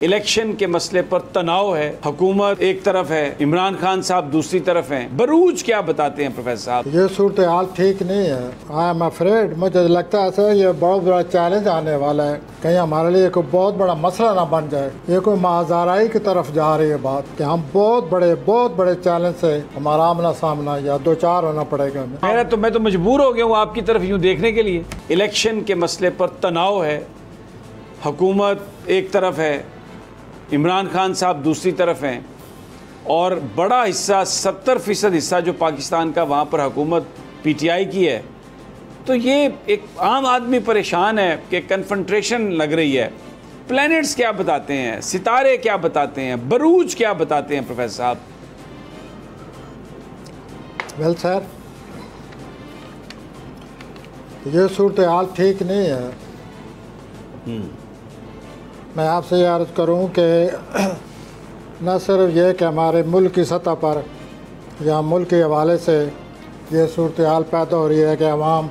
Election के मसले पर तनाव है, हुकूमत एक तरफ है, इमरान खान साहब दूसरी तरफ हैं। बरूज क्या बताते हैं प्रोफेसर साहब? ये सूरत हाल ठीक नहीं है। आई एम अफ्रेड, मुझे लगता है सर ये बहुत बड़ा चैलेंज आने वाला है। कहीं हमारे लिए कोई बहुत बड़ा मसला ना बन जाए। ये कोई माजाराई की तरफ जा रही है बात कि हम बहुत बड़े चैलेंज से हमारा आमना सामना या दो चार होना पड़ेगा। मैं तो मजबूर हो गया हूँ आपकी तरफ यूँ देखने के लिए। इलेक्शन के मसले पर तनाव है, हुकूमत एक तरफ है, इमरान खान साहब दूसरी तरफ हैं, और बड़ा हिस्सा 70% हिस्सा जो पाकिस्तान का वहाँ पर हुकूमत पीटीआई की है। तो ये एक आम आदमी परेशान है कि कन्फ्रंट्रेशन लग रही है। प्लैनेट्स क्या बताते हैं, सितारे क्या बताते हैं, बरूज क्या बताते हैं प्रोफेसर साहब? वेल सर, ये सूरत हाल ठीक नहीं है। मैं आपसे ये अर्ज़ करूं कि न सिर्फ ये कि हमारे मुल्क की सतह पर या मुल्क के हवाले से ये सूरत हाल पैदा हो रही है कि अवाम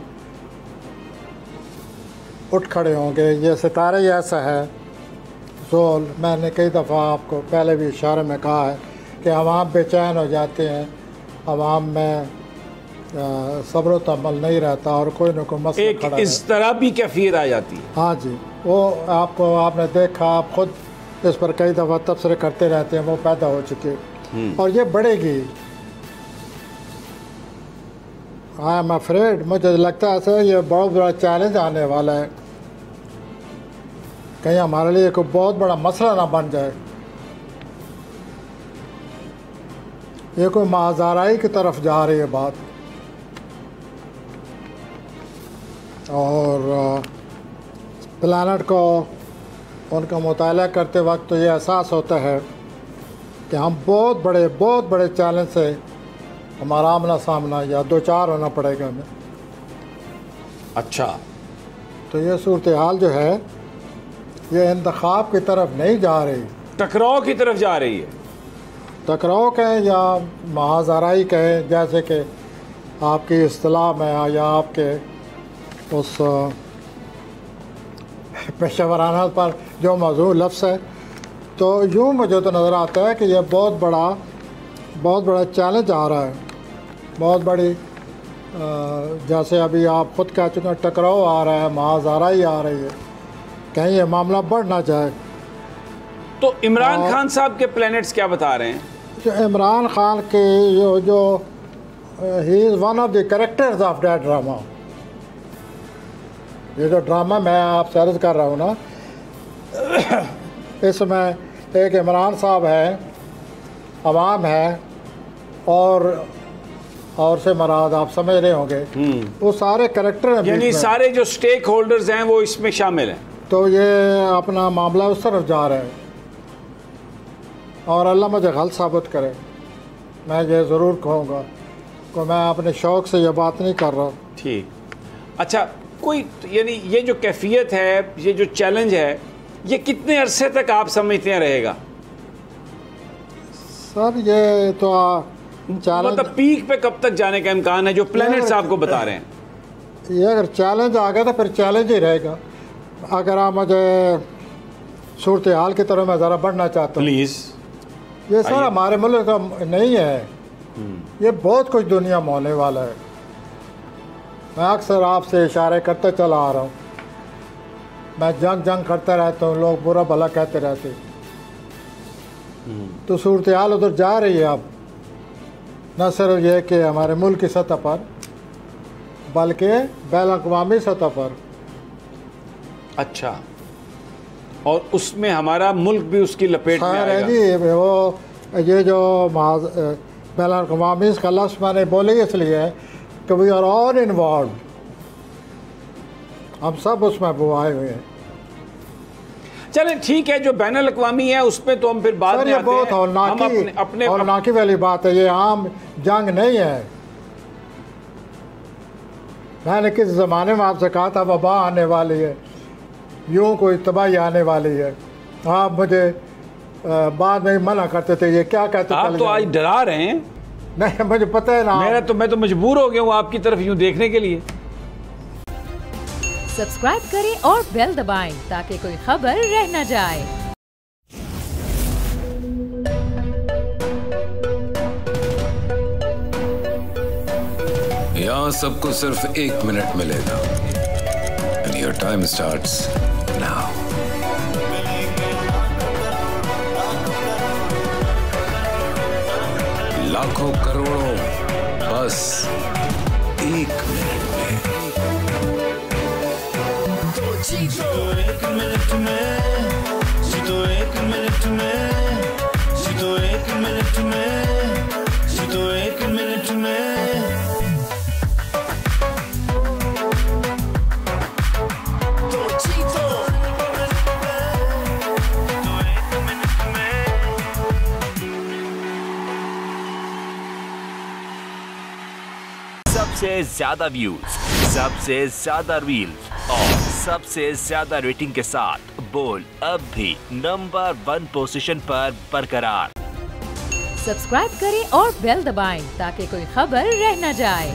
उठ खड़े होंगे। ये सितारे ही ऐसा है जोल, मैंने कई दफ़ा आपको पहले भी इशारे में कहा है कि अवाम बेचैन हो जाते हैं, अवाम में सब्र तमल नहीं रहता और कोई न कोई मसला एक इस तरह भी कैफियत आ जाती है। हाँ जी, वो आपने देखा, आप खुद इस पर कई दफ़ा तबसरे करते रहते हैं, वो पैदा हो चुकी और ये बढ़ेगी। आई एम अफ्रेड, मुझे लगता है सर ये बहुत बड़ा चैलेंज आने वाला है। कहीं हमारे लिए कोई बहुत बड़ा मसला ना बन जाए। ये कोई माजाराई की तरफ जा रही है बात, और प्लानट को उनका मुताला करते वक्त तो ये एहसास होता है कि हम बहुत बड़े चैलेंज से हमारा आमना सामना या दो चार होना पड़ेगा हमें। अच्छा, तो ये सूरत हाल जो है ये इंतखाब की तरफ नहीं जा रही, टकराव की तरफ जा रही है। टकराव कहें या महाजाराई कहें, जैसे कि आपकी इस्तिलाह में या आपके उस पेशेवराना पर जो मौजू लफ्ज़ है, तो यूँ मुझे तो नज़र आता है कि यह बहुत बड़ा चैलेंज आ रहा है। बहुत बड़ी जैसे अभी आप खुद कह चुके हैं, टकराव आ रहा है, महाजाराई आ रही है, कहीं ये मामला बढ़ ना जाए। तो इमरान खान साहब के प्लैनेट्स क्या बता रहे हैं? जो इमरान खान के जो he is one of the characters of that drama. ये जो ड्रामा मैं आपसे अर्ज़ कर रहा हूँ ना, इसमें एक इमरान साहब है, अवाम है, और से मराद आप समझ रहे होंगे, वो सारे कैरेक्टर यानी सारे जो स्टेक होल्डर्स हैं वो इसमें शामिल हैं। तो ये अपना मामला उस तरफ जा रहा है, और अल्लाह मुझे गलत साबित करे। मैं ये ज़रूर कहूँगा कि मैं अपने शौक़ से ये बात नहीं कर रहा। ठीक, अच्छा, कोई यानी ये जो कैफियत है, ये जो चैलेंज है, ये कितने अरसे तक आप समझते हैं रहेगा? सर ये तो मतलब पीक पे कब तक जाने का इम्कान है जो प्लैनेट्स आपको बता रहे हैं? ये अगर चैलेंज आ गया तो फिर चैलेंज ही रहेगा। अगर आप मुझे सूरत हाल की तरफ मैं ज़रा बढ़ना चाहता हूँ प्लीज़। ये सर हमारे मुल्क का नहीं है, ये बहुत कुछ दुनिया में होने वाला है। मैं अक्सर आपसे इशारे करते चला आ रहा हूँ। मैं जंग करता रहता हूँ, लोग बुरा भला कहते रहते, तो सूरत हाल उधर जा रही है अब। न सिर्फ ये कि हमारे मुल्क की सतह पर, बल्कि बैन-अक़वामी सतह पर। अच्छा, और उसमें हमारा मुल्क भी उसकी लपेट में आएगा। जी, वो ये जो बैन-अक़वामी का लफ्ज़ मैंने बोले इसलिए है कि वी आर ऑल इन्वॉल्व, हम सब उसमें बुआए हुए हैं। चलें ठीक है, जो बैनुल अक़वामी है उस पर तो हम फिर बाद में आते बहुत हौलनाकी वाली बात है, ये आम जंग नहीं है। मैंने किस ज़माने में आपसे कहा था वबा आने वाली है, यूँ कोई तबाही आने वाली है, आप मुझे बाद में मना करते थे, ये क्या कहते थे? आप तो आज डरा रहे हैं। नहीं, मुझे पता है ना। मैं तो मजबूर हो गया हूँ आपकी तरफ यूँ देखने के लिए। सब्सक्राइब करें और बेल दबाएं ताकि कोई खबर रह न जाए। यहाँ सबको सिर्फ 1 मिनट मिलेगा। And your time starts now. लाखों करोड़ों बस 1 मिनट में। जीतो 1 मिनट में, जीतो 1 मिनट में, जीतो 1 मिनट में, जीतो 1 मिनट में। तो जीतो 1 मिनट में। सबसे ज्यादा व्यूज, सबसे ज्यादा रील्स और सबसे ज्यादा रेटिंग के साथ बोल अब भी नंबर 1 पोजीशन पर बरकरार। सब्सक्राइब करें और बेल दबाएं ताकि कोई खबर रह न जाए।